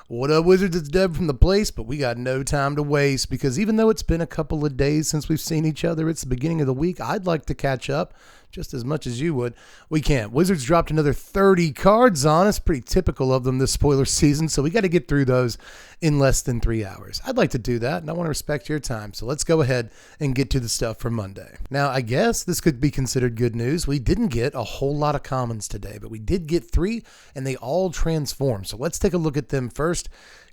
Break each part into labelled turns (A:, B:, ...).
A: What up, Wizards? It's Deb from The Place, but we got no time to waste because even though it's been a couple of days since we've seen each other, it's the beginning of the week. I'd like to catch up just as much as you would. We can't. Wizards dropped another 30 cards on us, pretty typical of them this spoiler season, so we got to get through those in less than 3 hours. I'd like to do that, and I want to respect your time, so let's go ahead and get to the stuff for Monday. Now, I guess this could be considered good news. We didn't get a whole lot of commons today, but we did get 3, and they all transform. So let's take a look at them first.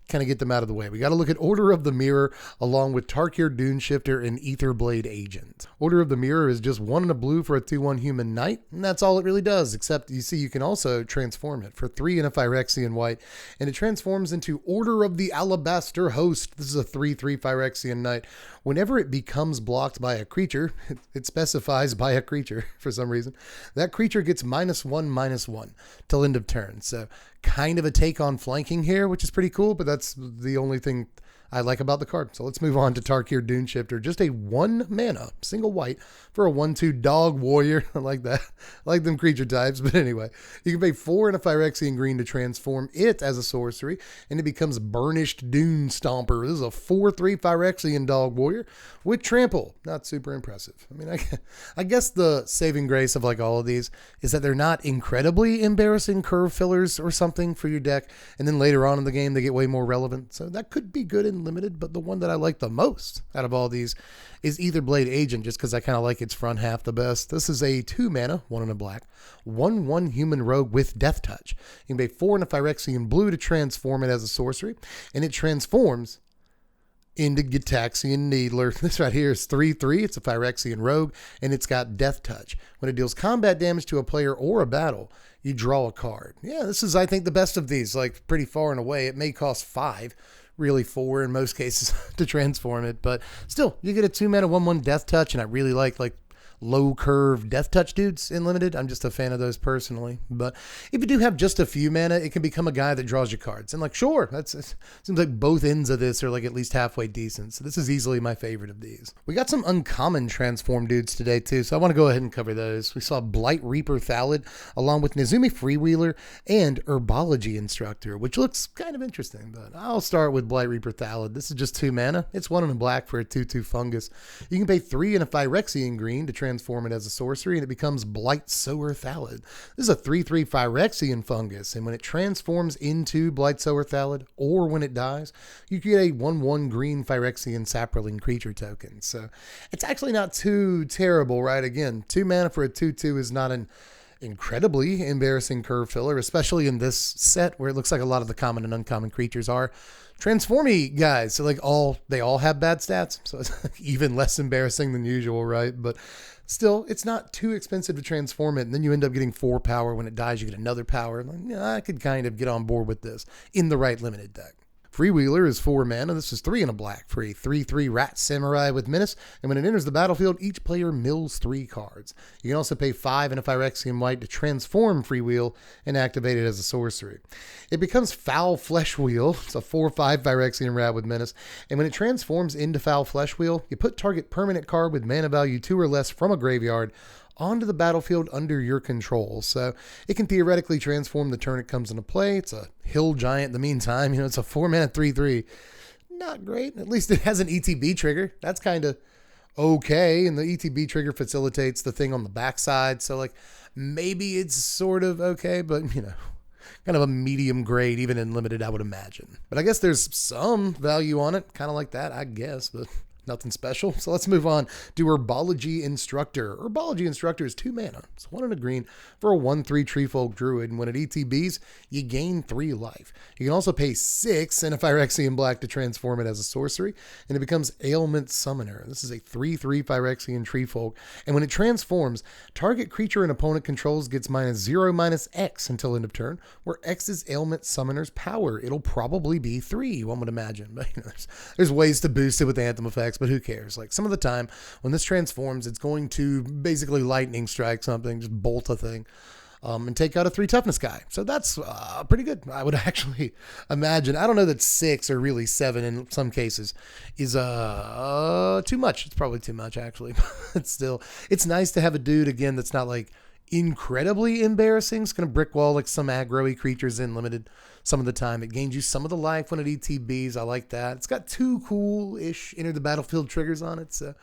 A: Kind of get them out of the way. We got to look at Order of the Mirror along with Tarkir Duneshifter and Aetherblade Agent. Order of the Mirror is just 1 and a blue for a 2/1 human knight, and that's all it really does, except you see you can also transform it for 3 and a Phyrexian white, and it transforms into Order of the Alabaster Host. This is a 3/3 Phyrexian knight. Whenever it becomes blocked by a creature, it specifies by a creature for some reason, that creature gets -1/-1 till end of turn. So kind of a take on flanking here, which is pretty cool, but that's the only thing I like about the card. So let's move on to Tarkir Duneshifter. Just a 1 mana, single white for a 1/2 dog warrior. I like that. I like them creature types. But anyway, you can pay 4 and a Phyrexian green to transform it as a sorcery, and it becomes Burnished Dune Stomper. This is a 4/3 Phyrexian dog warrior with trample. Not super impressive. I mean, I guess the saving grace of like all of these is that they're not incredibly embarrassing curve fillers or something for your deck. And then later on in the game, they get way more relevant. So that could be good in limited, but the one that I like the most out of all these is Aetherblade Agent, just because I kind of like its front half the best. This is a 2 mana, 1 and a black, 1/1 human rogue with Death Touch. You can pay 4 and a Phyrexian blue to transform it as a sorcery, and it transforms into Gitaxian Needler. This right here is 3/3. It's a Phyrexian rogue, and it's got Death Touch. When it deals combat damage to a player or a battle, you draw a card. Yeah, this is, I think, the best of these, like pretty far and away. It may cost 5. Really 4 in most cases to transform it, but still, you get a 2 mana 1/1 Death Touch, and I really like low curve Death Touch dudes in limited. I'm just a fan of those personally. But if you do have just a few mana, it can become a guy that draws you cards. And sure, it seems like both ends of this are like at least halfway decent. So this is easily my favorite of these. We got some uncommon transform dudes today too, so I want to go ahead and cover those. We saw Blight Reaper Thallid along with Nezumi Freewheeler and Herbology Instructor, which looks kind of interesting, but I'll start with Blight Reaper Thallid. This is just 2 mana. It's 1 and a black for a 2/2 fungus. You can pay 3 and a Phyrexian green to transform it as a sorcery, and it becomes Blight Sower Thallid. This is a 3/3 Phyrexian fungus, and when it transforms into Blight Sower Thallid, or when it dies, you get a 1/1 green Phyrexian Saproling creature token. So it's actually not too terrible, right? Again, 2 mana for a 2/2 is not an incredibly embarrassing curve filler, especially in this set where it looks like a lot of the common and uncommon creatures are transformy guys. So they all have bad stats, so it's even less embarrassing than usual, right? But still, it's not too expensive to transform it, and then you end up getting 4 power. When it dies, you get another power. I could kind of get on board with this in the right limited deck. Freewheeler is 4 mana. This is 3 and a black for a 3/3 Rat Samurai with Menace, and when it enters the battlefield, each player mills 3 cards. You can also pay 5 and a Phyrexian white to transform Freewheel and activate it as a sorcery. It becomes Foul Flesh Wheel. It's a 4/5 Phyrexian Rat with Menace, and when it transforms into Foul Flesh Wheel, you put target permanent card with mana value 2 or less from a graveyard onto the battlefield under your control. So it can theoretically transform the turn it comes into play. It's a hill giant in the meantime. It's a 4 mana 3/3. Not great. At least it has an ETB trigger. That's kind of okay. And the ETB trigger facilitates the thing on the backside. So maybe it's sort of okay, but kind of a medium grade, even in limited, I would imagine. But I guess there's some value on it. Kind of like that, I guess, but nothing special. So let's move on to Herbology Instructor. Herbology Instructor is 2 mana. It's 1 and a green for a 1/3 Treefolk Druid. And when it ETBs, you gain 3 life. You can also pay 6 and a Phyrexian black to transform it as a sorcery, and it becomes Ailment Summoner. This is a 3/3 Phyrexian Treefolk. And when it transforms, target creature an opponent controls gets -0/-X until end of turn, where X is Ailment Summoner's power. It'll probably be 3, one would imagine. But there's ways to boost it with Anthem effects, but who cares? Some of the time when this transforms, it's going to basically lightning strike something, just bolt a thing, and take out a 3 toughness guy. So that's pretty good. I would actually imagine. I don't know that 6 or really 7 in some cases is too much. It's probably too much actually. But still, it's nice to have a dude again that's not incredibly embarrassing. It's going to brick wall like some aggro-y creatures in limited some of the time. It gains you some of the life when it ETBs. I like that. It's got 2 cool-ish enter the battlefield triggers on it. So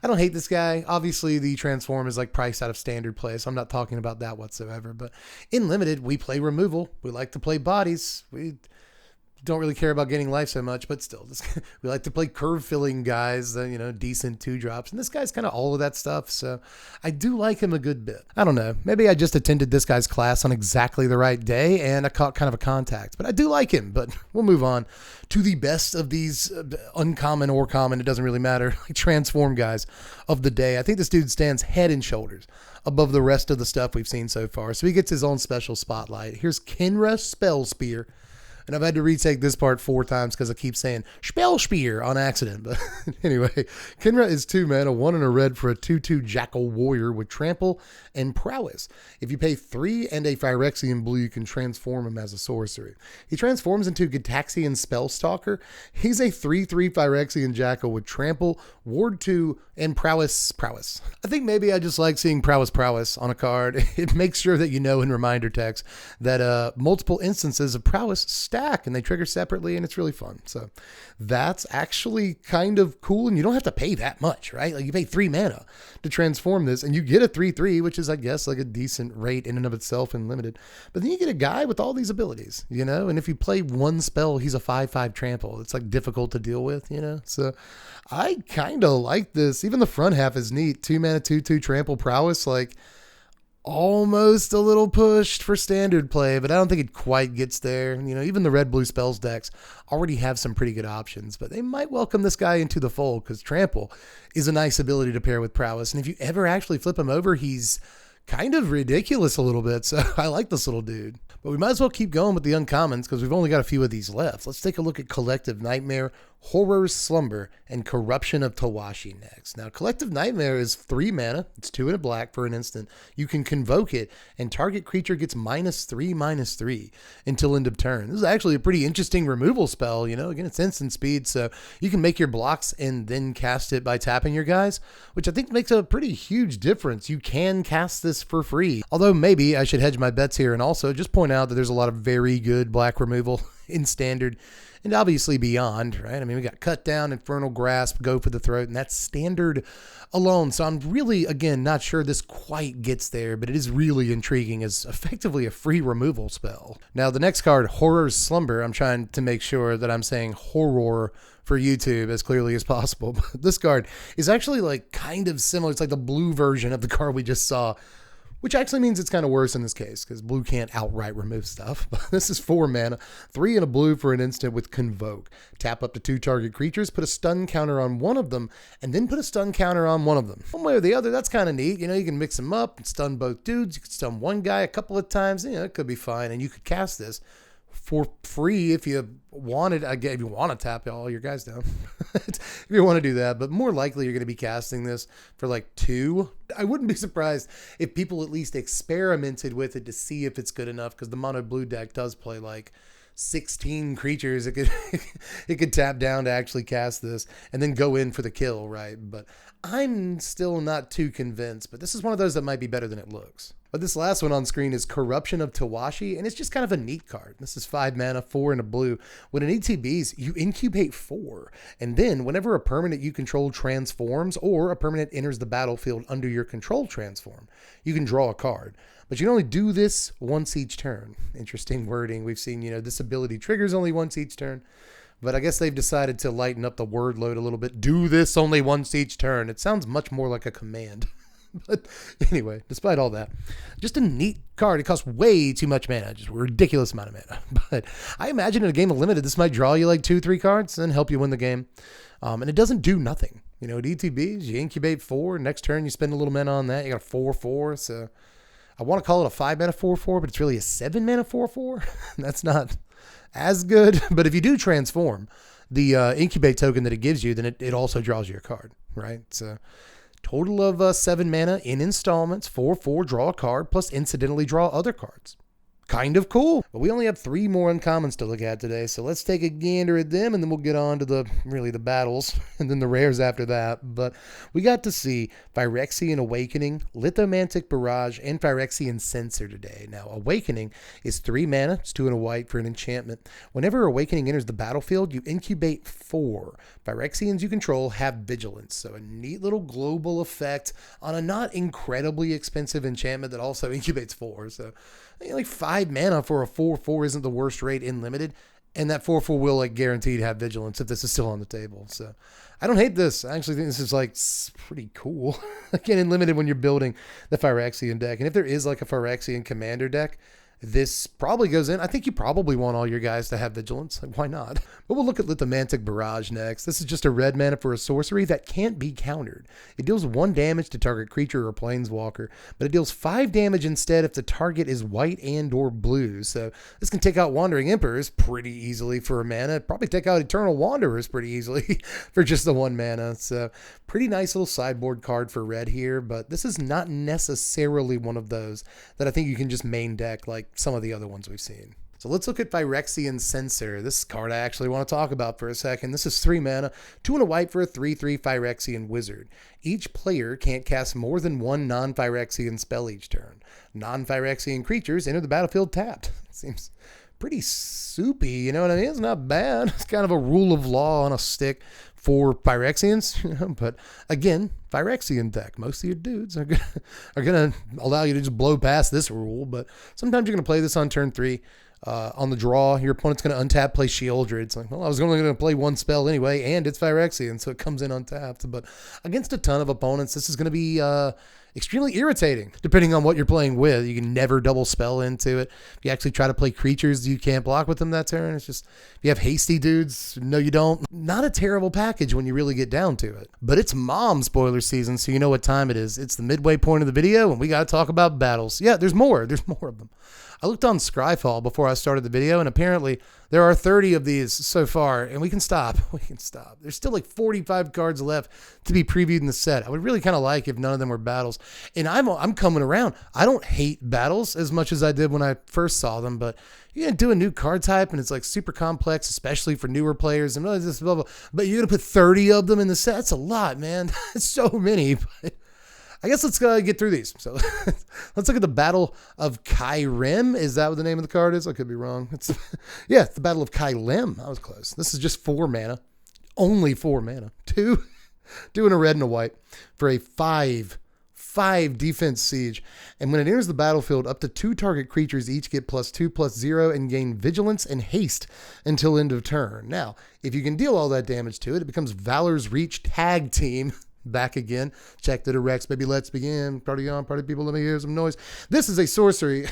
A: I don't hate this guy. Obviously, the transform is like priced out of standard play, so I'm not talking about that whatsoever. But in limited, we play removal. We like to play bodies. We don't really care about gaining life so much, but still, we like to play curve filling guys, decent 2-drops. And this guy's kind of all of that stuff. So I do like him a good bit. I don't know. Maybe I just attended this guy's class on exactly the right day and I caught kind of a contact, but I do like him. But we'll move on to the best of these uncommon or common, it doesn't really matter, transform guys of the day. I think this dude stands head and shoulders above the rest of the stuff we've seen so far. So he gets his own special spotlight. Here's Kinra Spell Spear. And I've had to retake this part 4 times because I keep saying Spell Spear on accident. But anyway, Kinra is 2 mana, 1 and a red for a 2/2 Jackal Warrior with Trample and Prowess. If you pay 3 and a Phyrexian blue, you can transform him as a sorcery. He transforms into Gitaxian Spellstalker. He's a 3/3 Phyrexian Jackal with Trample, Ward 2, and Prowess. I think maybe I just like seeing Prowess on a card. It makes sure that you know in reminder text that multiple instances of Prowess stack and they trigger separately, and it's really fun. So that's actually kind of cool, and you don't have to pay that much, right? Like you pay 3 mana to transform this, and you get a 3/3, which is, I guess, like a decent rate in and of itself and limited. But then you get a guy with all these abilities, and if you play 1 spell, he's a 5/5 trample. It's like difficult to deal with, So I kind of like this. Even the front half is neat. 2 mana, 2/2 trample Prowess, like almost a little pushed for standard play, but I don't think it quite gets there. Even the red-blue spells decks already have some pretty good options, but they might welcome this guy into the fold because Trample is a nice ability to pair with Prowess. And if you ever actually flip him over, he's kind of ridiculous a little bit. So I like this little dude. But we might as well keep going with the uncommons because we've only got a few of these left. Let's take a look at Collective Nightmare, Horror's Slumber, and Corruption of Tawashi next. Now, Collective Nightmare is 3 mana. It's 2 and a black for an instant. You can convoke it, and target creature gets -3/-3 until end of turn. This is actually a pretty interesting removal spell. Again, it's instant speed, so you can make your blocks and then cast it by tapping your guys, which I think makes a pretty huge difference. You can cast this for free. Although maybe I should hedge my bets here and also just point out that there's a lot of very good black removal in standard and obviously beyond, right? I mean, we got Cut Down, Infernal Grasp, Go for the Throat, and that's standard alone. So I'm really, again, not sure this quite gets there, but it is really intriguing as effectively a free removal spell. Now, the next card, Horror's Slumber, I'm trying to make sure that I'm saying horror for YouTube as clearly as possible. But this card is actually like kind of similar. It's like the blue version of the card we just saw, which actually means it's kind of worse in this case because blue can't outright remove stuff. But this is 4 mana, 3 and a blue for an instant with Convoke. Tap up to 2 target creatures, put a stun counter on one of them, and then put a stun counter on one of them. One way or the other, that's kind of neat. You can mix them up and stun both dudes. You could stun one guy a couple of times. It could be fine. And you could cast this for free if you wanted. Again, if you want to tap all your guys down, if you want to do that, but more likely you're going to be casting this for like 2. I wouldn't be surprised if people at least experimented with it to see if it's good enough, because the mono blue deck does play like 16 creatures it could tap down to actually cast this and then go in for the kill, right? But I'm still not too convinced, but this is one of those that might be better than it looks. But this last one on screen is Corruption of Tawashi, and it's just kind of a neat card. This is 5 mana, 4 and a blue. When it ETBs, you incubate 4, and then whenever a permanent you control transforms or a permanent enters the battlefield under your control transform, you can draw a card. But you can only do this once each turn. Interesting wording. We've seen, this ability triggers only once each turn. But I guess they've decided to lighten up the word load a little bit. Do this only once each turn. It sounds much more like a command. But anyway, despite all that, just a neat card. It costs way too much mana, just a ridiculous amount of mana. But I imagine in a game of limited, this might draw you like 2-3 cards and help you win the game. And it doesn't do nothing. At ETBs, you incubate 4. Next turn, you spend a little mana on that. You got a 4/4. So I want to call it a 5 mana 4/4, but it's really a 7 mana 4/4. That's not as good. But if you do transform the incubate token that it gives you, then it also draws you a card, right? So total of 7 mana in installments, 4/4, draw a card, plus incidentally draw other cards. kind of cool. But we only have 3 more uncommons to look at today, so let's take a gander at them, and then we'll get on to the battles, and then the rares after that. But we got to see Phyrexian Awakening, Lithomantic Barrage, and Phyrexian Censor today. Now, Awakening is 3 mana, it's 2 and a white for an enchantment. Whenever Awakening enters the battlefield, you incubate 4. Phyrexians you control have Vigilance, so a neat little global effect on a not incredibly expensive enchantment that also incubates 4. So like 5 mana for a 4/4 isn't the worst rate in limited, and that 4/4 will like guaranteed have Vigilance if this is still on the table. So I don't hate this. I actually think this is like pretty cool. Again, in limited when you're building the Phyrexian deck, and if there is like a Phyrexian commander deck, this probably goes in. I think you probably want all your guys to have Vigilance. Like, why not? But we'll look at Lithomantic Barrage next. This is just a red mana for a sorcery that can't be countered. It deals 1 damage to target creature or planeswalker, but it deals 5 damage instead if the target is white and or blue. So this can take out Wandering Emperors pretty easily for a mana. Probably take out Eternal Wanderers pretty easily for just the 1 mana. So pretty nice little sideboard card for red here, but this is not necessarily one of those that I think you can just main deck like some of the other ones we've seen. So let's look at Phyrexian Censor. This card I actually want to talk about for a second. This is 3 mana, 2 and a white for a 3/3 Phyrexian Wizard. Each player can't cast more than 1 non-Phyrexian spell each turn. Non-Phyrexian creatures enter the battlefield tapped. Seems pretty soupy, you know what I mean? It's not bad. It's kind of a rule of law on a stick for Phyrexians, but again, Phyrexian deck. Most of your dudes are gonna allow you to just blow past this rule, but sometimes you're gonna play this on turn 3. On the draw, your opponent's going to untap, play Sheoldred. It's like, well, I was only going to play 1 spell anyway, and it's Phyrexian, so it comes in untapped. But against a ton of opponents, this is going to be extremely irritating, depending on what you're playing with. You can never double spell into it. If you actually try to play creatures, you can't block with them that turn. It's just, if you have hasty dudes, no you don't. Not a terrible package when you really get down to it. But it's mom spoiler season, so you know what time it is. It's the midway point of the video, and we got to talk about battles. Yeah, there's more. There's more of them. I looked on Scryfall before I started the video, and apparently there are 30 of these so far, and we can stop. We can stop. There's still like 45 cards left to be previewed in the set. I would really kind of like if none of them were battles. And I'm coming around. I don't hate battles as much as I did when I first saw them, but you're going to do a new card type, and it's like super complex, especially for newer players, and this, blah, blah. But you're going to put 30 of them in the set. That's a lot, man. That's so many, but I guess let's get through these. So let's look at the Battle of Kairim. Is that what the name of the card is? I could be wrong. It's the Battle of Kairim. I was close. This is just 4 mana. Only 4 mana. 2 and a red and a white for a 5 defense siege. And when it enters the battlefield, up to 2 target creatures each get +2/+0 and gain vigilance and haste until end of turn. Now, if you can deal all that damage to it, it becomes Valor's Reach Tag Team. Back again. Check the directs. Baby, let's begin. Party on, party people, let me hear some noise. This is a sorcery.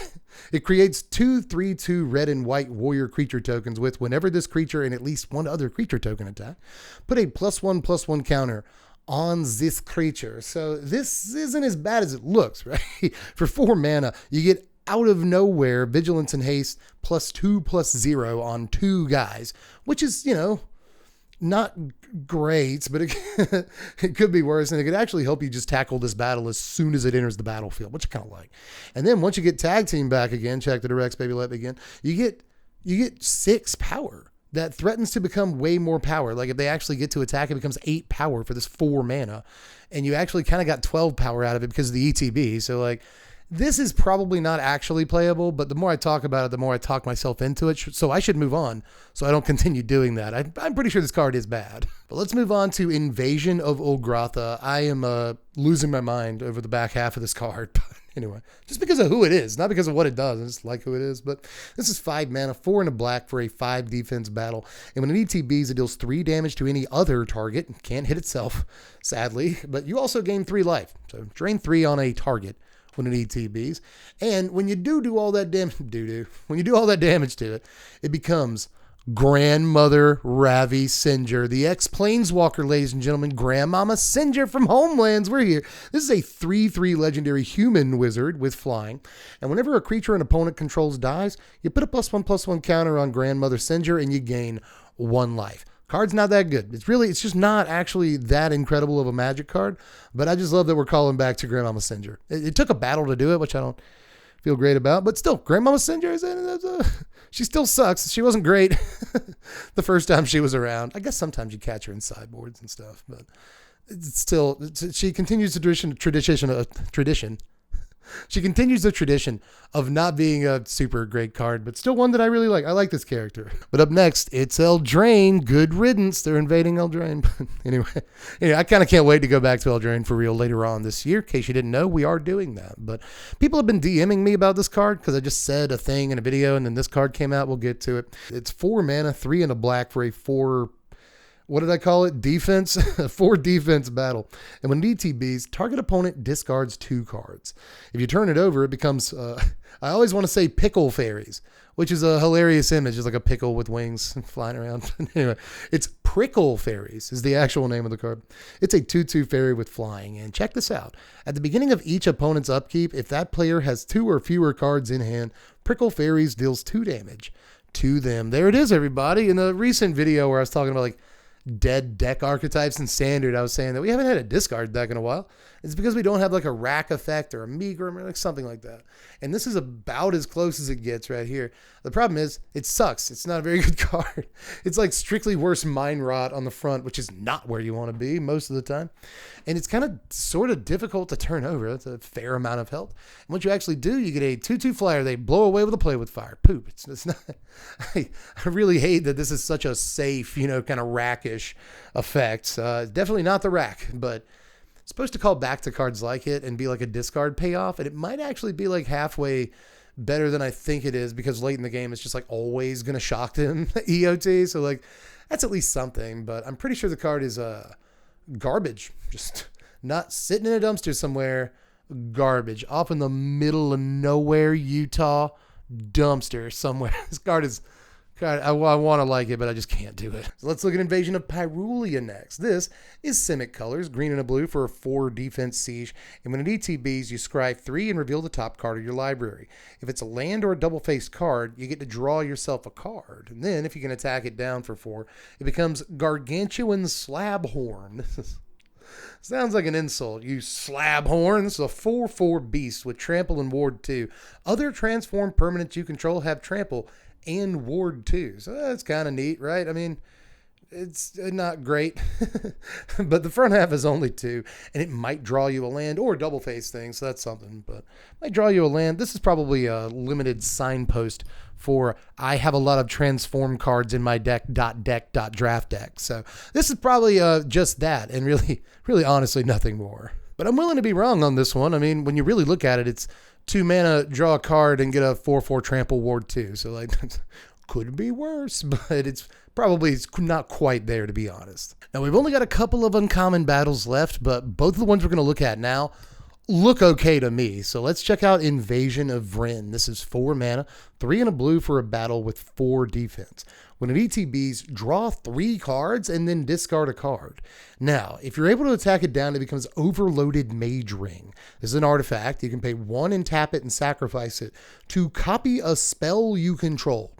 A: It creates 2/3/2 red and white warrior creature tokens with whenever this creature and at least 1 other creature token attack, put a +1/+1 counter on this creature. So this isn't as bad as it looks, right? For 4 mana, you get out of nowhere vigilance and haste +2/+0 on 2 guys, which is, not great, but it could be worse, and it could actually help you just tackle this battle as soon as it enters the battlefield, which I kind of like. And then once you get tag team back again, check the directs, baby, let begin. You get 6 power that threatens to become way more power. Like if they actually get to attack, it becomes 8 power for this 4 mana, and you actually kind of got 12 power out of it because of the ETB. So like, this is probably not actually playable, but the more I talk about it, the more I talk myself into it. So I should move on so I don't continue doing that. I'm pretty sure this card is bad. But let's move on to Invasion of Old Gratha. I am losing my mind over the back half of this card. But anyway, just because of who it is, not because of what it does. I just like who it is. But this is 5 mana, 4 and a black for a 5 defense battle. And when it ETBs, it deals 3 damage to any other target. Can't hit itself, sadly. But you also gain 3 life. So drain 3 on a target when it ETBs. And when you do all that damage, when you do all that damage to it, it becomes Grandmother Ravi Singer, the ex-Planeswalker, ladies and gentlemen, Grandmama Singer from Homelands. We're here. This is a 3/3 legendary human wizard with flying. And whenever a creature an opponent controls dies, you put a +1/+1 counter on Grandmother Singer and you gain 1 life. Card's not that good. It's just not actually that incredible of a Magic card, but I just love that we're calling back to Grandmama Singer. It took a battle to do it, which I don't feel great about. But still, Grandmama Singer she still sucks. She wasn't great the first time she was around. I guess sometimes you catch her in sideboards and stuff, but it's still, she continues the tradition. She continues the tradition of not being a super great card, but still one that I really like. I like this character. But up next, it's Eldraine. Good riddance. They're invading Eldraine. anyway, I kind of can't wait to go back to Eldraine for real later on this year. In case you didn't know, we are doing that. But people have been DMing me about this card because I just said a thing in a video and then this card came out. We'll get to it. It's 4 mana, 3 and a black for a 4... What did I call it? Defense? 4 defense battle. And when DTBs, target opponent discards 2 cards. If you turn it over, it becomes, I always want to say Pickle Fairies, which is a hilarious image. It's like a pickle with wings flying around. Anyway, it's Prickle Fairies is the actual name of the card. It's a 2/2 fairy with flying. And check this out. At the beginning of each opponent's upkeep, if that player has 2 or fewer cards in hand, Prickle Fairies deals 2 damage to them. There it is, everybody. In the recent video where I was talking about like dead deck archetypes and standard, I was saying that we haven't had a discard deck in a while. It's because we don't have like a rack effect or a Megrim or like something like that. And this is about as close as it gets right here. The problem is it sucks. It's not a very good card. It's like strictly worse Mind Rot on the front, which is not where you want to be most of the time. And it's kind of sort of difficult to turn over. That's a fair amount of health. And what you actually do, you get a 2/2 flyer. They blow away with a play with fire. Poop. It's not. I really hate that this is such a safe, kind of rackish effect. Definitely not the rack, but it's supposed to call back to cards like it and be like a discard payoff. And it might actually be like halfway better than I think it is because late in the game, it's just like always going to shock them EOT. So like that's at least something, but I'm pretty sure the card is garbage. Just not sitting in a dumpster somewhere. Garbage off in the middle of nowhere, Utah dumpster somewhere. This card is, God, I want to like it, but I just can't do it. So let's look at Invasion of Pyrulia next. This is Simic colors, green and a blue for a 4 defense siege. And when it ETBs, you scry 3 and reveal the top card of your library. If it's a land or a double-faced card, you get to draw yourself a card. And then if you can attack it down for 4, it becomes Gargantuan Slabhorn. Sounds like an insult. You Slabhorn. This is a 4/4 beast with trample and ward 2. Other transformed permanents you control have trample and ward 2. So that's kind of neat, right? I mean, it's not great, but the front half is only 2, and it might draw you a land or a double face thing. So that's something, but might draw you a land. This is probably a limited signpost for I have a lot of transform cards in my draft deck. So this is probably just that, and really honestly nothing more. But I'm willing to be wrong on this one. I mean, when you really look at it, it's 2 mana, draw a card, and get a 4/4 trample ward 2. So like, could be worse, but it's probably not quite there, to be honest. Now we've only got a couple of uncommon battles left, but both of the ones we're going to look at now look okay to me. So let's check out Invasion of Wren. This is 4 mana, 3 and a blue for a battle with 4 defense. When it ETBs, draw 3 cards and then discard a card. Now, if you're able to attack it down, it becomes Overloaded Mage Ring. This is an artifact. You can pay 1 and tap it and sacrifice it to copy a spell you control.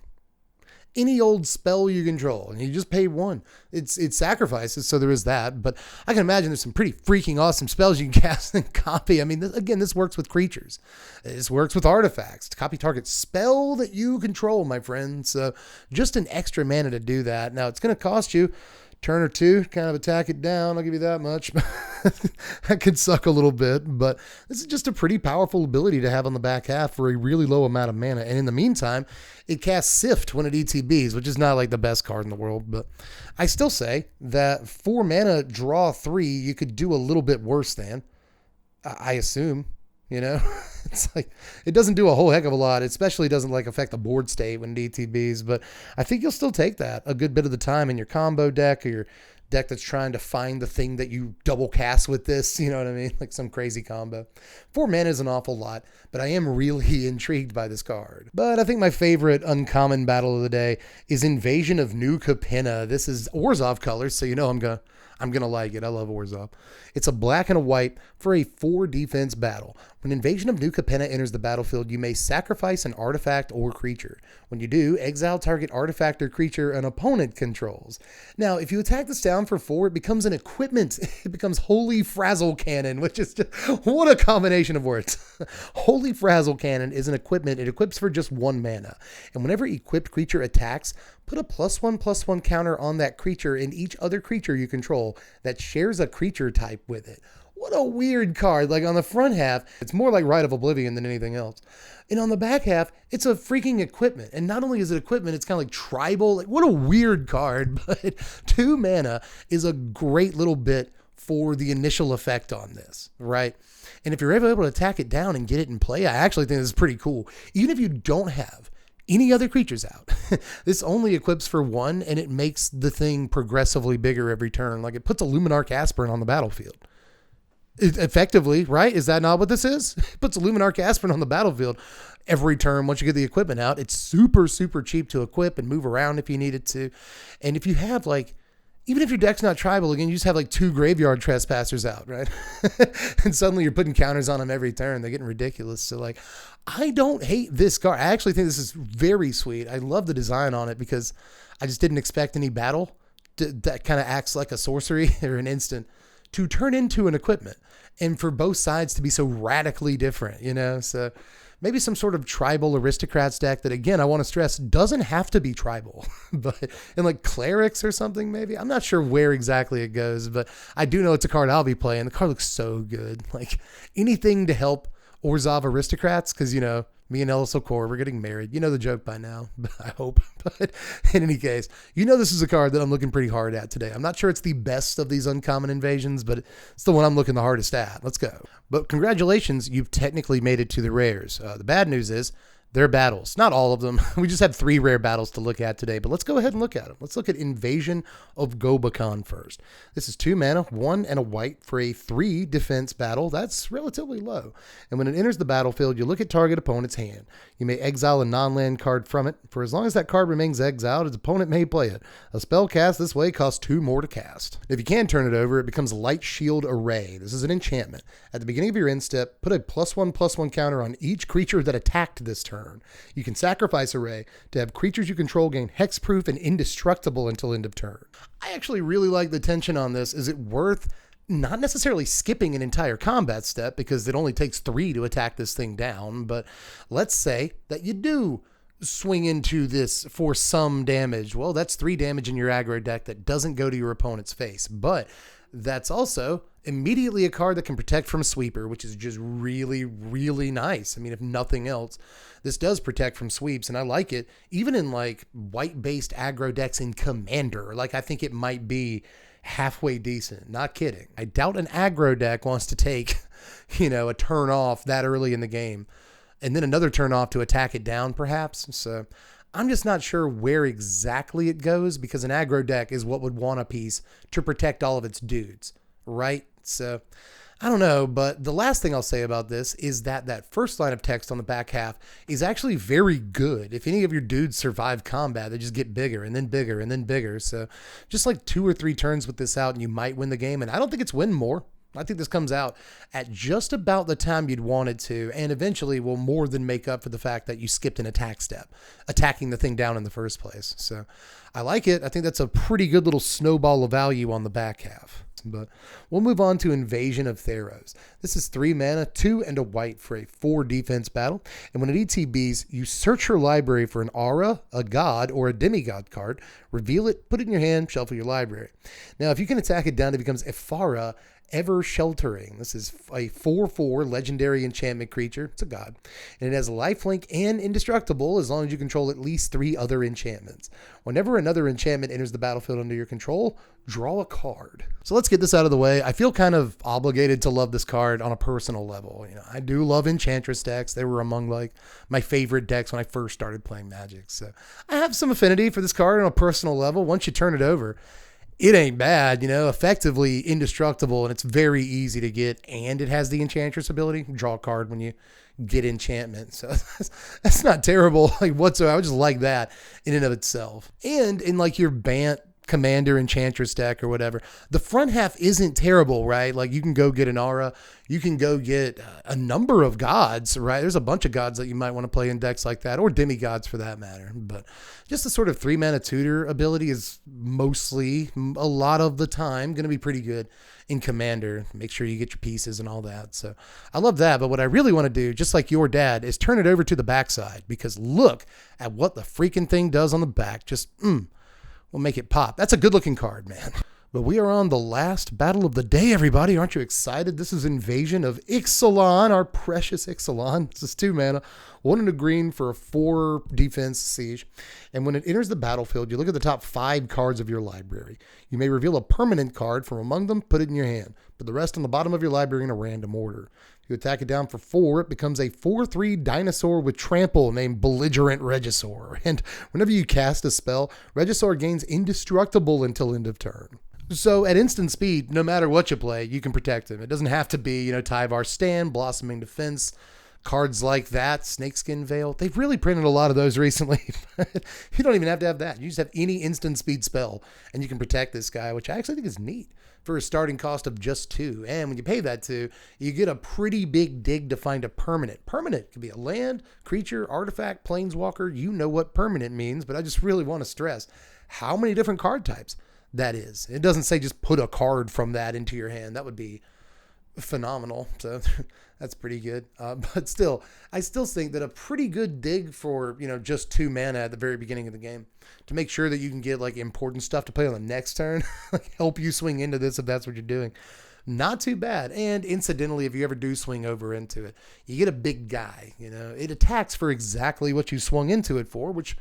A: Any old spell you control, and you just pay 1. It's sacrifices, so there is that. But I can imagine there's some pretty freaking awesome spells you can cast and copy. I mean, this works with creatures. This works with artifacts. To copy target spell that you control, my friends. So just an extra mana to do that. Now, it's going to cost you turn or 2, kind of attack it down. I'll give you that much. That could suck a little bit, but this is just a pretty powerful ability to have on the back half for a really low amount of mana. And in the meantime, it casts Sift when it ETBs, which is not like the best card in the world, but I still say that 4 mana, draw 3, you could do a little bit worse than, I assume. It's like, it doesn't do a whole heck of a lot. It especially doesn't like affect the board state when DTBs, but I think you'll still take that a good bit of the time in your combo deck or your deck that's trying to find the thing that you double cast with this, you know what I mean? Like some crazy combo. 4 mana is an awful lot, but I am really intrigued by this card. But I think my favorite uncommon battle of the day is Invasion of New Kapena. This is Orzhov colors, so I'm I'm going to like it. I love Orzhov. It's a black and a white for a 4 defense battle. When Invasion of New Kapena enters the battlefield, you may sacrifice an artifact or creature. When you do, exile target artifact or creature an opponent controls. Now, if you attack this down for 4, it becomes an equipment. It becomes Holy Frazzle Cannon, which is just, what a combination of words. Holy Frazzle Cannon is an equipment. It equips for just 1 mana. And whenever equipped creature attacks, put a +1/+1 counter on that creature and each other creature you control that shares a creature type with it. What a weird card. Like on the front half, it's more like Rite of Oblivion than anything else. And on the back half, it's a freaking equipment. And not only is it equipment, it's kind of like tribal. Like, what a weird card. But 2 mana is a great little bit for the initial effect on this, right? And if you're able to attack it down and get it in play, I actually think this is pretty cool. Even if you don't have any other creatures out, this only equips for 1, and it makes the thing progressively bigger every turn. Like, it puts a Luminarch Aspirant on the battlefield. Effectively, right? Is that not what this is? It puts a Luminarch Aspirant on the battlefield every turn once you get the equipment out. It's super, super cheap to equip and move around if you needed to. And if you have, like, even if your deck's not tribal, again, you just have like 2 Graveyard Trespassers out, right? And suddenly you're putting counters on them every turn. They're getting ridiculous. So, like, I don't hate this card. I actually think this is very sweet. I love the design on it because I just didn't expect any battle that kind of acts like a sorcery or an instant to turn into an equipment, and for both sides to be so radically different, you know? So maybe some sort of tribal aristocrats deck that, again, I want to stress, doesn't have to be tribal, but in like clerics or something, maybe. I'm not sure where exactly it goes, but I do know it's a card I'll be playing. The card looks so good. Like, anything to help Orzhov aristocrats, because, you know, me and Ellis O'Core, we're getting married. You know the joke by now, I hope. But in any case, you know this is a card that I'm looking pretty hard at today. I'm not sure it's the best of these uncommon invasions, but it's the one I'm looking the hardest at. Let's go. But congratulations, you've technically made it to the rares. The bad news is they're battles. Not all of them. We just have 3 rare battles to look at today, but let's go ahead and look at them. Let's look at Invasion of Gobicon first. This is 2 mana, 1 and a white for a 3 defense battle. That's relatively low. And when it enters the battlefield, you look at target opponent's hand. You may exile a non-land card from it. For as long as that card remains exiled, its opponent may play it. A spell cast this way costs 2 more to cast. If you can turn it over, it becomes Light Shield Array. This is an enchantment. At the beginning of your end step, put a +1/+1 counter on each creature that attacked this turn. You can sacrifice Array to have creatures you control gain hexproof and indestructible until end of turn. I actually really like the tension on this. Is it worth not necessarily skipping an entire combat step, because it only takes 3 to attack this thing down, but let's say that you do swing into this for some damage. Well, that's 3 damage in your aggro deck that doesn't go to your opponent's face, but that's also immediately a card that can protect from sweeper, which is just really, really nice. I mean, if nothing else, this does protect from sweeps, and I like it even in like white-based aggro decks in Commander. Like, I think it might be halfway decent. Not kidding. I doubt an aggro deck wants to take, you know, a turn off that early in the game and then another turn off to attack it down, perhaps. So I'm just not sure where exactly it goes, because an aggro deck is what would want a piece to protect all of its dudes, right? So I don't know, but the last thing I'll say about this is that that first line of text on the back half is actually very good. If any of your dudes survive combat, they just get bigger and then bigger and then bigger. So just like 2 or 3 turns with this out and you might win the game. And I don't think it's win more. I think this comes out at just about the time you'd want it to, and eventually will more than make up for the fact that you skipped an attack step, attacking the thing down in the first place. So I like it. I think that's a pretty good little snowball of value on the back half. But we'll move on to Invasion of Theros. This is 3 mana, 2 and a white for a 4 defense battle. And when it ETBs, you search your library for an aura, a god, or a demigod card, reveal it, put it in your hand, shuffle your library. Now, if you can attack it down, it becomes Ephara, Ever Sheltering. This is a 4/4 legendary enchantment creature. It's a god. And it has lifelink and indestructible as long as you control at least 3 other enchantments. Whenever another enchantment enters the battlefield under your control, draw a card. So let's get this out of the way. I feel kind of obligated to love this card on a personal level. You know, I do love Enchantress decks. They were among like my favorite decks when I first started playing Magic. So I have some affinity for this card on a personal level. Once you turn it over, it ain't bad, you know, effectively indestructible, and it's very easy to get, and it has the Enchantress ability. Draw a card when you get enchantment. So that's not terrible like whatsoever. I just like that in and of itself. And in like your Bant Commander Enchantress deck or whatever. The front half isn't terrible, right? Like you can go get an aura. You can go get a number of gods, right? There's a bunch of gods that you might want to play in decks like that, or demigods for that matter. But just the sort of 3-mana tutor ability is mostly, a lot of the time, going to be pretty good in Commander. Make sure you get your pieces and all that. So I love that. But what I really want to do, just like your dad, is turn it over to the backside, because look at what the freaking thing does on the back. Just, we'll make it pop. That's a good looking card, man. But we are on the last battle of the day, everybody. Aren't you excited? This is Invasion of Ixalan, our precious Ixalan. This is 2 mana, 1 and a green for a 4 defense siege. And when it enters the battlefield, you look at the top 5 cards of your library. You may reveal a permanent card from among them, put it in your hand. Put the rest on the bottom of your library in a random order. You attack it down for 4, it becomes a 4/3 dinosaur with trample named Belligerent Regisaur. And whenever you cast a spell, Regisaur gains indestructible until end of turn. So at instant speed, no matter what you play, you can protect him. It doesn't have to be, Tyvar Stand, Blossoming Defense, cards like that, Snakeskin Veil. They've really printed a lot of those recently. You don't even have to have that. You just have any instant speed spell, and you can protect this guy, which I actually think is neat for a starting cost of just 2. And when you pay that 2, you get a pretty big dig to find a permanent. Permanent could be a land, creature, artifact, planeswalker. You know what permanent means, but I just really want to stress how many different card types that is. It doesn't say just put a card from that into your hand. That would be phenomenal. So that's pretty good. But still, I still think that a pretty good dig for, just 2 mana at the very beginning of the game to make sure that you can get like important stuff to play on the next turn, like help you swing into this if that's what you're doing. Not too bad. And incidentally, if you ever do swing over into it, you get a big guy, it attacks for exactly what you swung into it for, which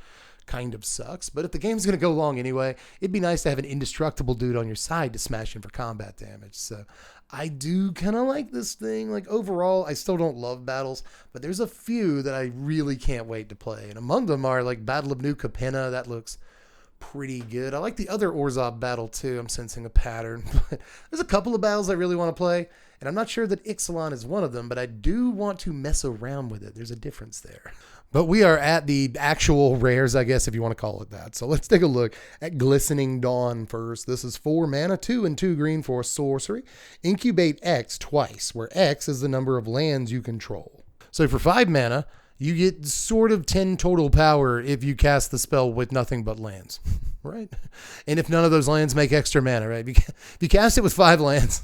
A: kind of sucks, but if the game's going to go long anyway, it'd be nice to have an indestructible dude on your side to smash him for combat damage. So I do kind of like this thing. Like overall, I still don't love battles, but there's a few that I really can't wait to play. And among them are like Battle of New Kapena. That looks pretty good. I like the other Orzhov battle too. I'm sensing a pattern, but there's a couple of battles I really want to play. And I'm not sure that Ixalan is one of them, but I do want to mess around with it. There's a difference there. But we are at the actual rares, I guess, if you want to call it that. So let's take a look at Glistening Dawn first. This is 4 mana, 2 and 2 green for a sorcery. Incubate X twice, where X is the number of lands you control. So for 5 mana, you get sort of 10 total power if you cast the spell with nothing but lands, right? And if none of those lands make extra mana, right? If you cast it with 5 lands,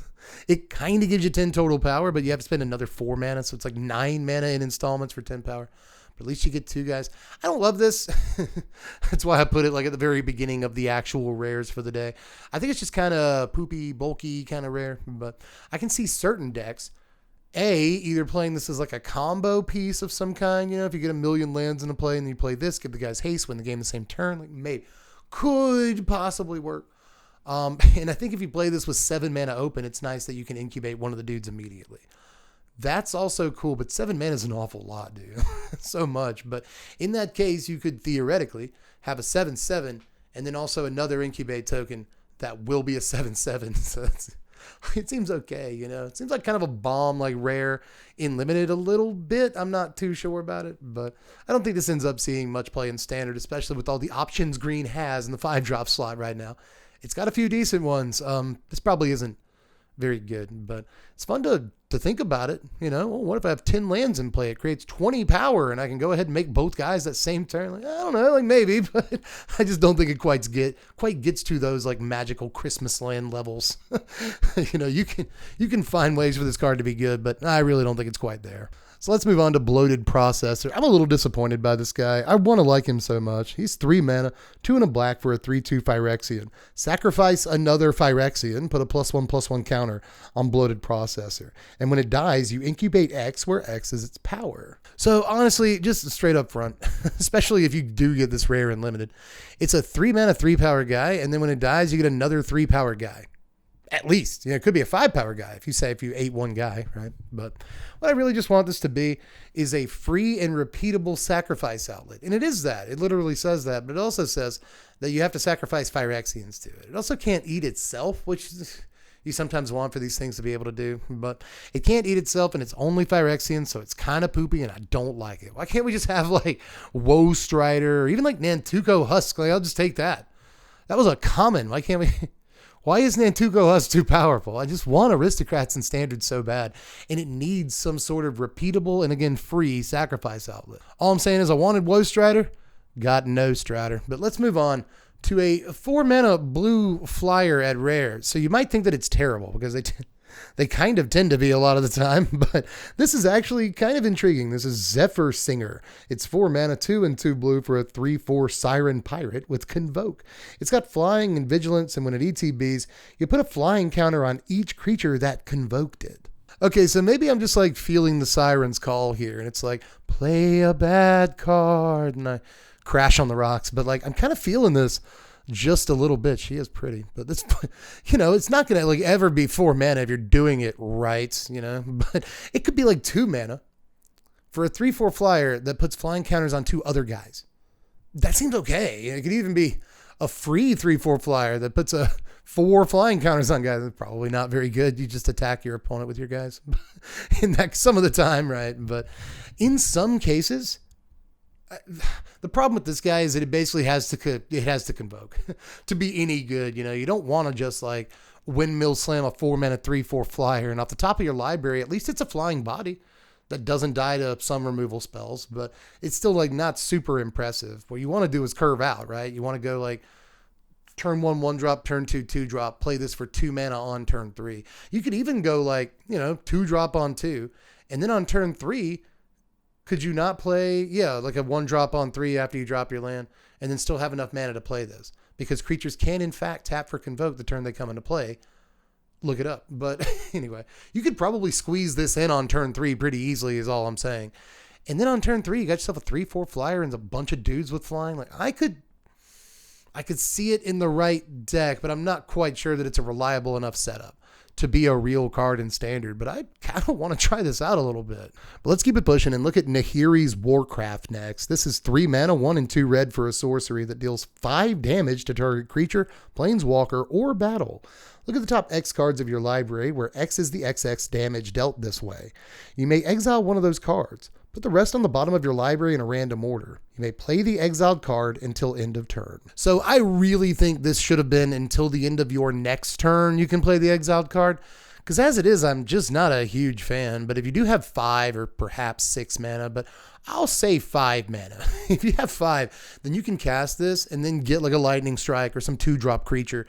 A: it kind of gives you 10 total power, but you have to spend another 4 mana, so it's like 9 mana in installments for 10 power. But at least you get 2 guys. I don't love this. That's why I put it like at the very beginning of the actual rares for the day. I think it's just kind of poopy, bulky kind of rare. But I can see certain decks, either playing this as like a combo piece of some kind. If you get 1,000,000 lands in a play and you play this, give the guys haste, win the game the same turn. Like maybe could possibly work. And I think if you play this with 7 mana open, it's nice that you can incubate one of the dudes immediately. That's also cool, but 7 mana is an awful lot, dude. So much. But in that case, you could theoretically have a 7/7 and then also another incubate token that will be a 7/7. So it seems okay, It seems like kind of a bomb, like rare in limited a little bit. I'm not too sure about it, but I don't think this ends up seeing much play in standard, especially with all the options green has in the 5-drop slot right now. It's got a few decent ones. This probably isn't very good, but it's fun to think about it. What if I have 10 lands in play? It creates 20 power and I can go ahead and make both guys that same turn. Like, I don't know, like maybe, but I just don't think it quite gets to those like magical Christmas land levels. You can find ways for this card to be good, but I really don't think it's quite there. So let's move on to Bloated Processor. I'm a little disappointed by this guy. I want to like him so much. He's 3 mana, 2 and a black for a 3/2 Phyrexian. Sacrifice another Phyrexian, put a +1/+1 counter on Bloated Processor. And when it dies, you incubate X, where X is its power. So honestly, just straight up front, especially if you do get this rare and limited, it's a 3 mana, 3 power guy, and then when it dies, you get another 3 power guy. At least, it could be a 5 power guy if you ate one guy, right? But what I really just want this to be is a free and repeatable sacrifice outlet. And it is that. It literally says that, but it also says that you have to sacrifice Phyrexians to it. It also can't eat itself, which you sometimes want for these things to be able to do, but it can't eat itself and it's only Phyrexian, so it's kind of poopy and I don't like it. Why can't we just have like Woe Strider or even like Nantuko Husk? Like, I'll just take that. That was a common. Why can't we? Why isn't Antuco Husk too powerful? I just want Aristocrats in Standard so bad, and it needs some sort of repeatable and, again, free sacrifice outlet. All I'm saying is I wanted Woe Strider, got no Strider. But let's move on to a 4-mana blue flyer at rare. So you might think that it's terrible because they kind of tend to be a lot of the time, but this is actually kind of intriguing. This is Zephyr Singer. It's 4 mana, 2 and 2 blue for a 3/4 Siren Pirate with Convoke. It's got flying and vigilance, and when it ETBs, you put a flying counter on each creature that convoked it. Okay, so maybe I'm just like feeling the Siren's call here, and it's like, play a bad card, and I crash on the rocks, but like I'm kind of feeling this just a little bit. She is pretty, but this, it's not going to like ever be 4 mana if you're doing it right, but it could be like 2 mana for a 3/4 flyer that puts flying counters on 2 other guys. That seems okay. It could even be a free 3/4 flyer that puts 4 flying counters on guys. That's probably not very good. You just attack your opponent with your guys in that some of the time, right? But in some cases, the problem with this guy is that it basically has to convoke to be any good. You don't want to just like windmill slam a 4 mana 3/4 flyer, and off the top of your library, at least it's a flying body that doesn't die to some removal spells, but it's still like not super impressive. What you want to do is curve out, right? You want to go like turn 1 1-drop, turn 2 2-drop, play this for 2 mana on turn 3. You could even go like 2-drop on 2, and then on turn 3. Could you not play, like a 1-drop on 3 after you drop your land and then still have enough mana to play this? Because creatures can, in fact, tap for Convoke the turn they come into play. Look it up. But anyway, you could probably squeeze this in on turn 3 pretty easily is all I'm saying. And then on turn 3, you got yourself a 3/4 flyer and a bunch of dudes with flying. Like I could see it in the right deck, but I'm not quite sure that it's a reliable enough setup to be a real card in Standard, but I kind of want to try this out a little bit. But let's keep it pushing and look at Nihiris Warcraft next. This is 3 mana, 1 and 2 red for a sorcery that deals 5 damage to target creature, planeswalker, or battle. Look at the top X cards of your library, where X is the XX damage dealt this way. You may exile one of those cards. Put the rest on the bottom of your library in a random order. You may play the exiled card until end of turn. So I really think this should have been until the end of your next turn you can play the exiled card. Because as it is, I'm just not a huge fan. But if you do have 5 or perhaps 6 mana, but I'll say 5 mana. If you have 5, then you can cast this and then get like a lightning strike or some 2-drop creature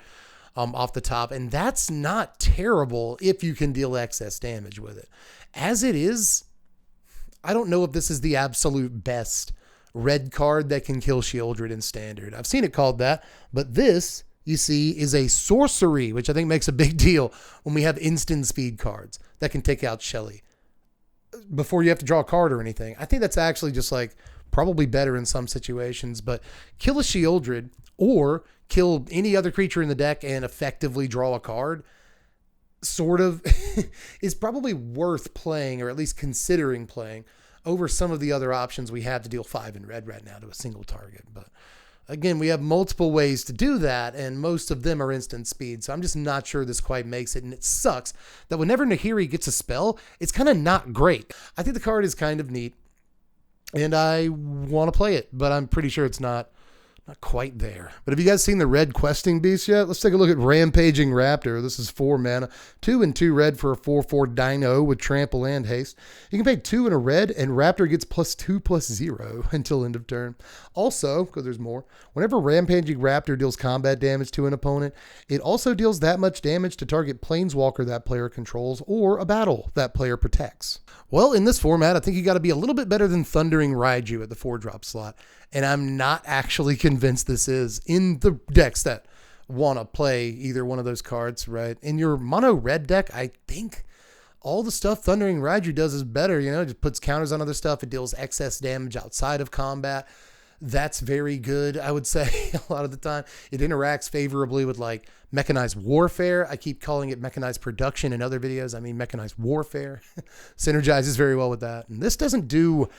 A: off the top. And that's not terrible if you can deal excess damage with it. As it is, I don't know if this is the absolute best red card that can kill Sheoldred in Standard. I've seen it called that, but this, you see, is a sorcery, which I think makes a big deal when we have instant speed cards that can take out Shelly before you have to draw a card or anything. I think that's actually just like probably better in some situations, but kill a Sheoldred or kill any other creature in the deck and effectively draw a card sort of is probably worth playing, or at least considering playing, over some of the other options we have to deal 5 in red right now to a single target. But again, we have multiple ways to do that, and most of them are instant speed, so I'm just not sure this quite makes it, and it sucks that whenever Nahiri gets a spell, it's kind of not great. I think the card is kind of neat, and I want to play it, but I'm pretty sure it's not quite there. But have you guys seen the red questing beast yet? Let's take a look at Rampaging Raptor. This is 4 mana, 2 and 2 red for a 4/4 dino with trample and haste. You can pay 2 and a red, and Raptor gets +2/+0 until end of turn. Also, because there's more, whenever Rampaging Raptor deals combat damage to an opponent, it also deals that much damage to target planeswalker that player controls or a battle that player protects. Well, in this format, I think you got to be a little bit better than Thundering Raiju at the 4-drop slot. And I'm not actually convinced this is in the decks that want to play either one of those cards, right? In your mono red deck, I think all the stuff Thundering Raiju does is better. It just puts counters on other stuff. It deals excess damage outside of combat. That's very good, I would say, a lot of the time. It interacts favorably with like mechanized warfare. I keep calling it mechanized production in other videos. I mean mechanized warfare. Synergizes very well with that. And this doesn't do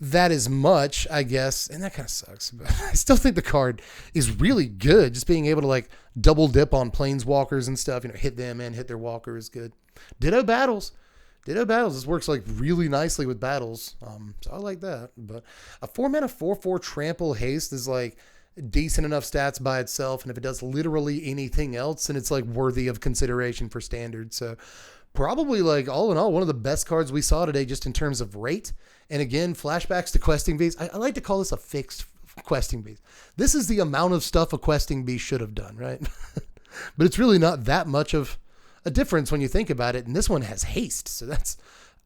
A: that as much, I guess, and that kind of sucks, but I still think the card is really good. Just being able to like double dip on planeswalkers and stuff, hit them and hit their walker is good. Ditto battles. This works like really nicely with battles. So I like that. But a 4 mana 4/4 trample haste is like decent enough stats by itself. And if it does literally anything else, then it's like worthy of consideration for standard. So probably like all in all, one of the best cards we saw today, just in terms of rate. And again, flashbacks to questing bees. I like to call this a fixed questing beast. This is the amount of stuff a questing beast should have done, right? But it's really not that much of a difference when you think about it. And this one has haste, so that's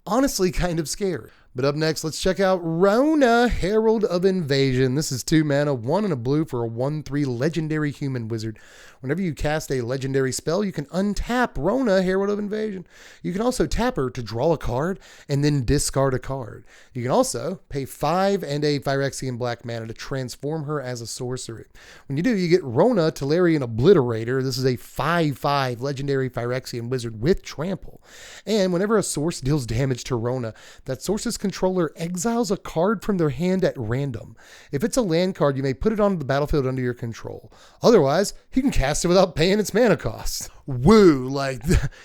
A: honestly kind of scary. But up next, let's check out Rona, Herald of Invasion. This is 2 mana, 1 and a blue for a 1/3 legendary human wizard. Whenever you cast a legendary spell, you can untap Rona, Herald of Invasion. You can also tap her to draw a card and then discard a card. You can also pay 5 and a Phyrexian black mana to transform her as a sorcery. When you do, you get Rona, Tolarian Obliterator. This is a 5/5 legendary Phyrexian wizard with trample. And whenever a source deals damage to Rona, that source's controller exiles a card from their hand at random. If it's a land card, you may put it onto the battlefield under your control. Otherwise, you can cast it without paying its mana cost. Woo! Like,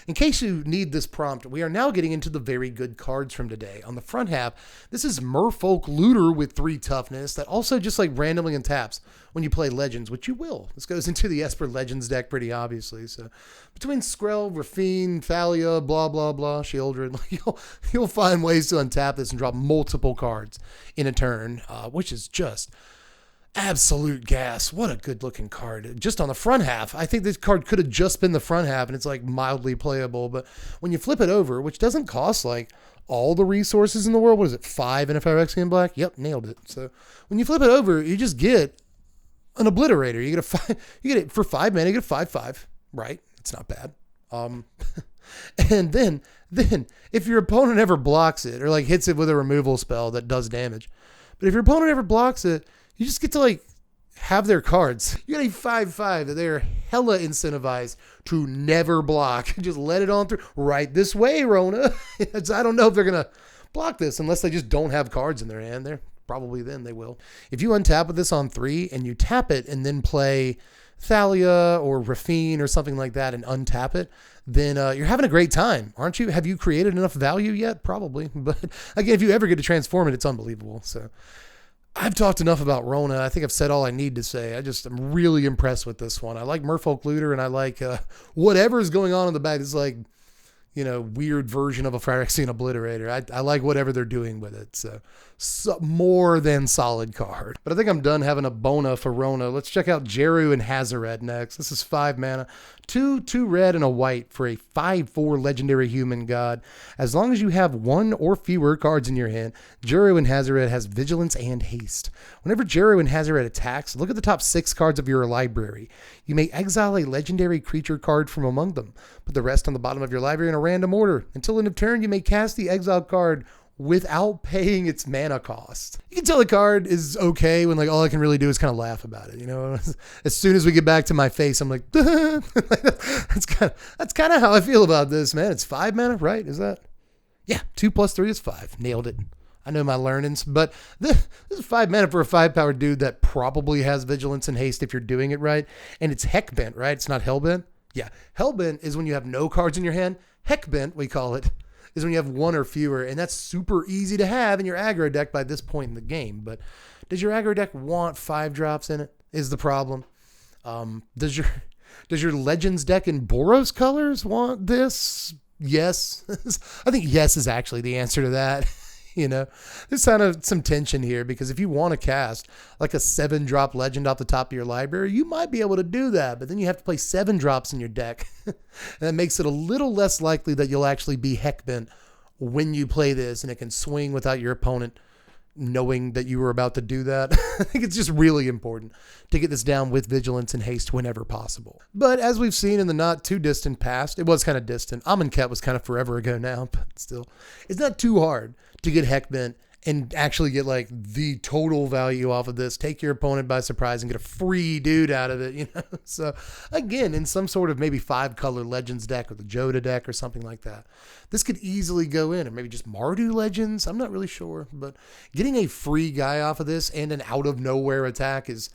A: in case you need this prompt, we are now getting into the very good cards from today. On the front half, this is Merfolk Looter with 3 toughness that also just like randomly untaps when you play Legends, which you will. This goes into the Esper Legends deck pretty obviously. So between Skrell, Rafine, Thalia, blah, blah, blah, Shieldred, you'll find ways to untap this and drop multiple cards in a turn, which is just absolute gas. What a good looking card. Just on the front half, I think this card could have just been the front half and it's like mildly playable. But when you flip it over, which doesn't cost like all the resources in the world, what is it, 5 and a Phyrexian black? Yep, nailed it. So when you flip it over, you just get an Obliterator. You get it for 5 mana, you get a 5/5, right? It's not bad. And then if your opponent ever blocks it or like hits it with a removal spell that does damage, but if your opponent ever blocks it, you just get to like have their cards. You got a 5/5 that they're hella incentivized to never block. Just let it on through. Right this way, Rona. I don't know if they're going to block this unless they just don't have cards in their hand. They're probably then they will. If you untap with this on 3 and you tap it and then play Thalia or Rafine or something like that and untap it, then you're having a great time, aren't you? Have you created enough value yet? Probably. But again, if you ever get to transform it, it's unbelievable. So I've talked enough about Rona. I think I've said all I need to say. I'm really impressed with this one. I like Merfolk Looter and I like whatever's going on in the back. It's like, weird version of a Phyrexian Obliterator. I like whatever they're doing with it. So more than solid card. But I think I'm done having a bona for Rona. Let's check out Jeru and Hazaret next. This is 5 mana, 2 red and a white for a 5/4 legendary human god. As long as you have 1 or fewer cards in your hand, Jeru and Hazaret has vigilance and haste. Whenever Jeru and Hazaret attacks, look at the top 6 cards of your library. You may exile a legendary creature card from among them. Put the rest on the bottom of your library in a random order. Until end of turn, you may cast the exiled card without paying its mana cost. You can tell the card is okay when like all I can really do is kind of laugh about it. As soon as we get back to my face, I'm like, that's kind of how I feel about this, man. It's 5 mana, right? Is that? Yeah, 2 + 3 is 5. Nailed it. I know my learnings, but this is 5 mana for a 5-power dude that probably has vigilance and haste if you're doing it right. And it's Heckbent, right? It's not Hellbent. Yeah, Hellbent is when you have no cards in your hand. Heckbent, we call it, is when you have 1 or fewer, and that's super easy to have in your aggro deck by this point in the game. But does your aggro deck want 5 drops in it? Is the problem. Does your Legends deck in Boros colors want this? Yes. I think yes is actually the answer to that. There's kind of some tension here because if you want to cast like a 7-drop legend off the top of your library, you might be able to do that, but then you have to play 7 drops in your deck. And that makes it a little less likely that you'll actually be Heckbent when you play this, and it can swing without your opponent knowing that you were about to do that. I think it's just really important to get this down with vigilance and haste whenever possible. But as we've seen in the not too distant past, it was kind of distant. Amonkhet was kind of forever ago now, but still, it's not too hard to get Heckbent and actually get like the total value off of this. Take your opponent by surprise and get a free dude out of it, So again, in some sort of maybe 5-color Legends deck or the Joda deck or something like that, this could easily go in, or maybe just Mardu Legends. I'm not really sure, but getting a free guy off of this and an out of nowhere attack is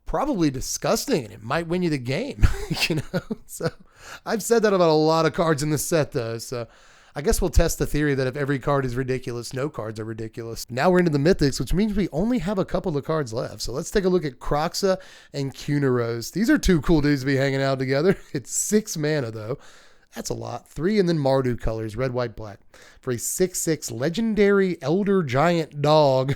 A: probably disgusting, and it might win you the game, So I've said that about a lot of cards in this set though. So I guess we'll test the theory that if every card is ridiculous, no cards are ridiculous. Now we're into the mythics, which means we only have a couple of cards left. So let's take a look at Crux and Kinra. These are two cool dudes to be hanging out together. It's 6 mana though. That's a lot. 3 and then Mardu colors, red, white, black. For a 6/6 legendary elder giant dog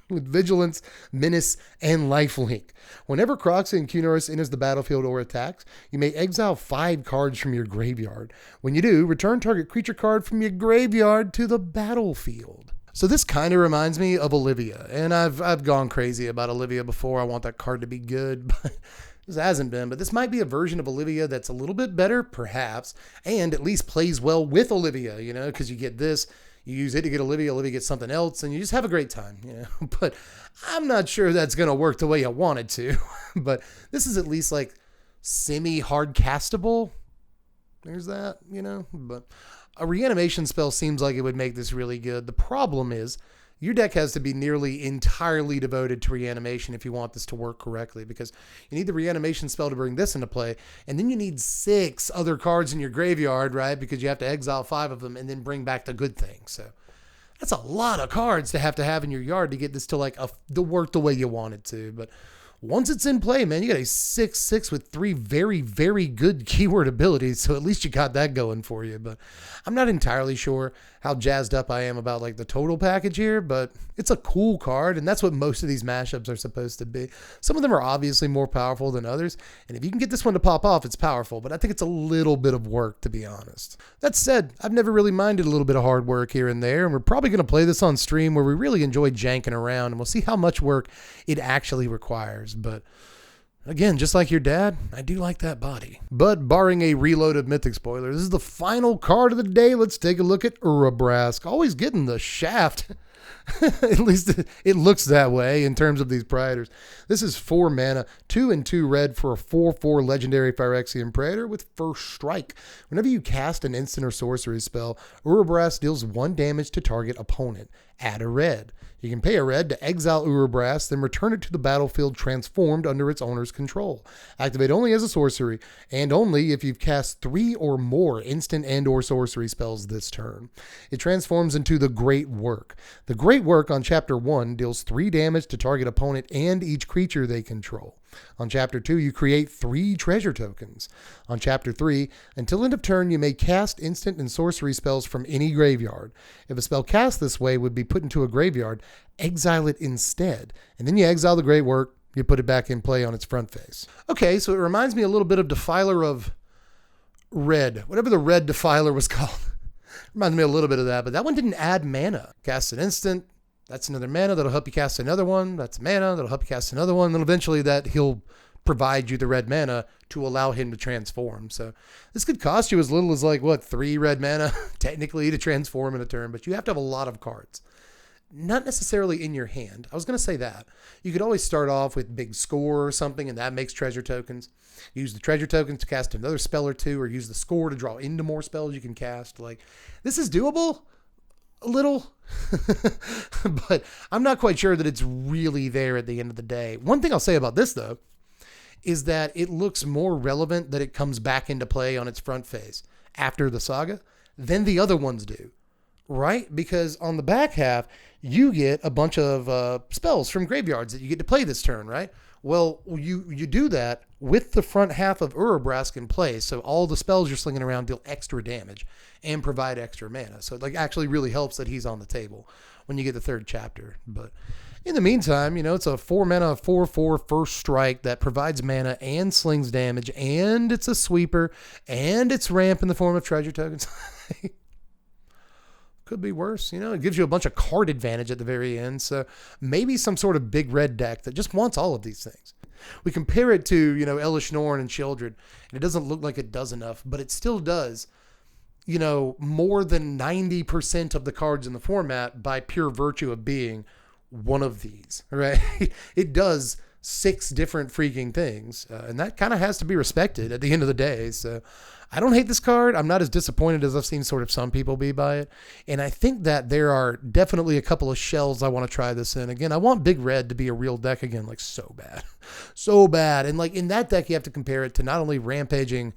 A: with vigilance, menace, and lifelink. Whenever Crux and Kinra enters the battlefield or attacks, you may exile 5 cards from your graveyard. When you do, return target creature card from your graveyard to the battlefield. So this kind of reminds me of Olivia, and I've gone crazy about Olivia before. I want that card to be good, but this hasn't been. But this might be a version of Olivia that's a little bit better, perhaps, and at least plays well with Olivia, you know, because you get this. You use it to get Olivia gets something else, and you just have a great time, you know. But I'm not sure that's going to work the way you want it to. But this is at least like semi-hard castable. There's that, you know. But a reanimation spell seems like it would make this really good. The problem is your deck has to be nearly entirely devoted to reanimation if you want this to work correctly, because you need the reanimation spell to bring this into play, and then you need 6 other cards in your graveyard, right? Because you have to exile 5 of them and then bring back the good thing. So that's a lot of cards to have in your yard to get this to like to work the way you want it to. But once it's in play, man, you got a 6/6 with 3 very, very good keyword abilities. So at least you got that going for you. But I'm not entirely sure how jazzed up I am about like the total package here, but it's a cool card. And that's what most of these mashups are supposed to be. Some of them are obviously more powerful than others. And if you can get this one to pop off, it's powerful. But I think it's a little bit of work, to be honest. That said, I've never really minded a little bit of hard work here and there. And we're probably going to play this on stream where we really enjoy janking around. And we'll see how much work it actually requires. But again, just like your dad, I do like that body. But barring a reloaded mythic spoiler, this is the final card of the day. Let's take a look at Urabrask. Always getting the shaft. At least it looks that way in terms of these Praetors. This is 4 mana, 2 and 2 red for a 4/4 legendary Phyrexian Praetor with first strike. Whenever you cast an instant or sorcery spell, Urabrask deals 1 damage to target opponent. Add a red. You can pay a red to exile Urabrask, then return it to the battlefield transformed under its owner's control. Activate only as a sorcery, and only if you've cast 3 or more instant and or sorcery spells this turn. It transforms into the Great Work. The Great Work on Chapter 1 deals 3 damage to target opponent and each creature they control. On Chapter 2, you create 3 treasure tokens. On Chapter 3, until end of turn, you may cast instant and sorcery spells from any graveyard. If a spell cast this way would be put into a graveyard, exile it instead. And then you exile the Great Work, you put it back in play on its front face. Okay, so it reminds me a little bit of Defiler of Red. Whatever the Red Defiler was called. Reminds me a little bit of that, but that one didn't add mana. Cast an instant. That's another mana that'll help you cast another one. That's mana that'll help you cast another one. Then eventually he'll provide you the red mana to allow him to transform. So this could cost you as little as 3 red mana technically to transform in a turn, but you have to have a lot of cards. Not necessarily in your hand. I was going to say that. You could always start off with big score or something, and that makes treasure tokens. Use the treasure tokens to cast another spell or 2, or use the score to draw into more spells you can cast. This is doable. A little, but I'm not quite sure that it's really there at the end of the day. One thing I'll say about this, though, is that it looks more relevant that it comes back into play on its front face after the saga than the other ones do, right? Because on the back half, you get a bunch of spells from graveyards that you get to play this turn, right? Well, you do that with the front half of Urabrask in play, so all the spells you're slinging around deal extra damage and provide extra mana. So it actually really helps that he's on the table when you get the 3rd chapter. But in the meantime, it's a 4 mana, 4/4 first strike that provides mana and slings damage, and it's a sweeper, and it's ramp in the form of treasure tokens. Could be worse, it gives you a bunch of card advantage at the very end. So maybe some sort of big red deck that just wants all of these things. We compare it to, Elish Norn and Children, and it doesn't look like it does enough, but it still does, more than 90% of the cards in the format by pure virtue of being one of these, right? It does 6 different freaking things, and that kind of has to be respected at the end of the day. So I don't hate this card. I'm not as disappointed as I've seen sort of some people be by it. And I think that there are definitely a couple of shells I want to try this in. Again, I want Big Red to be a real deck again, so bad. So bad. And in that deck, you have to compare it to not only Rampaging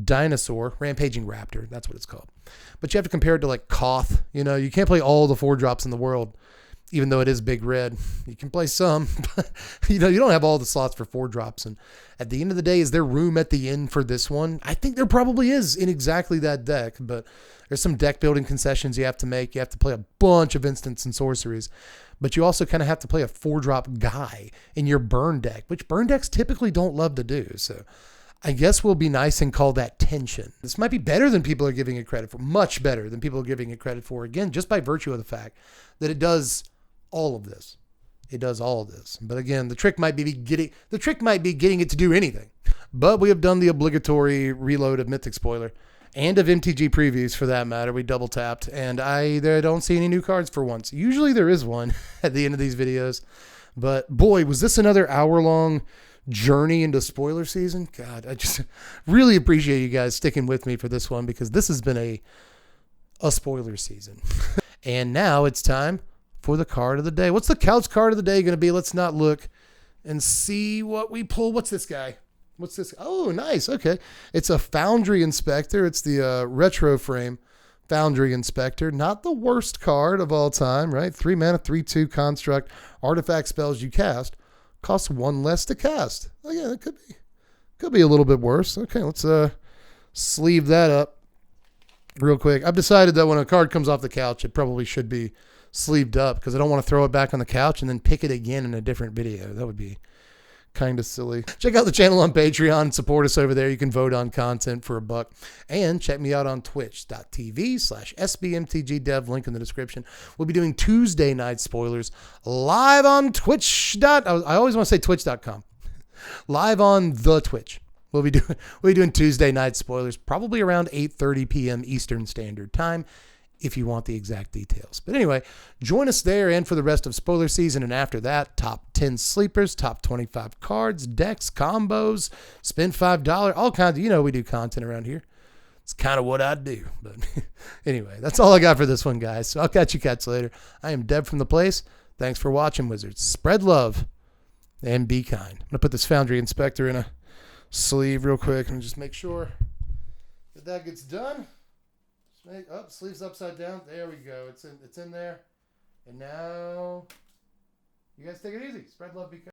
A: Dinosaur, Rampaging Raptor. That's what it's called. But you have to compare it to like Koth. You know, you can't play all the 4-drops in the world, even though it is big red. You can play some, but you know, you don't have all the slots for 4-drops. And at the end of the day, is there room at the end for this one? I think there probably is in exactly that deck, but there's some deck building concessions you have to make. You have to play a bunch of instants and sorceries, but you also kind of have to play a 4-drop guy in your burn deck, which burn decks typically don't love to do. So I guess we'll be nice and call that tension. This might be better than people are giving it credit for, much better than people are giving it credit for. Again, just by virtue of the fact that it does all of this. It does all of this. But again, the trick might be getting it to do anything. But we have done the obligatory reload of Mythic Spoiler and of MTG previews for that matter. We double tapped, and I don't see any new cards for once. Usually there is one at the end of these videos. But boy, was this another hour-long journey into spoiler season. God, I just really appreciate you guys sticking with me for this one, because this has been a spoiler season. And now it's time for the card of the day. What's the couch card of the day going to be? Let's not look and see what we pull. What's this guy? What's this? Oh, nice. Okay. It's a Foundry Inspector. It's the retro frame Foundry Inspector. Not the worst card of all time, right? 3 mana, 3/2 construct. Artifact spells you cast costs 1 less to cast. Oh yeah, it could be a little bit worse. Okay, let's sleeve that up real quick. I've decided that when a card comes off the couch, it probably should be sleeved up, because I don't want to throw it back on the couch and then pick it again in a different video. That would be kind of silly. Check out the channel on Patreon and support us over there. You can vote on content for $1. And check me out on twitch.tv/SBMTGdev, link in the description. We'll be doing Tuesday night spoilers live on Twitch. I always want to say twitch.com. Live on the Twitch. We'll be doing Tuesday night spoilers, probably around 8:30 p.m. Eastern Standard Time, if you want the exact details. But anyway, join us there and for the rest of spoiler season. And after that, top 10 sleepers, top 25 cards, decks, combos, spend $5, all kinds of, you know, we do content around here. It's kind of what I do. But anyway, that's all I got for this one, guys. So I'll catch you cats later. I am Deb from The Place. Thanks for watching, Wizards. Spread love and be kind. I'm going to put this Foundry Inspector in a sleeve real quick and just make sure that gets done. Sleeves upside down. There we go. It's in there. And now you guys take it easy. Spread love, be kind.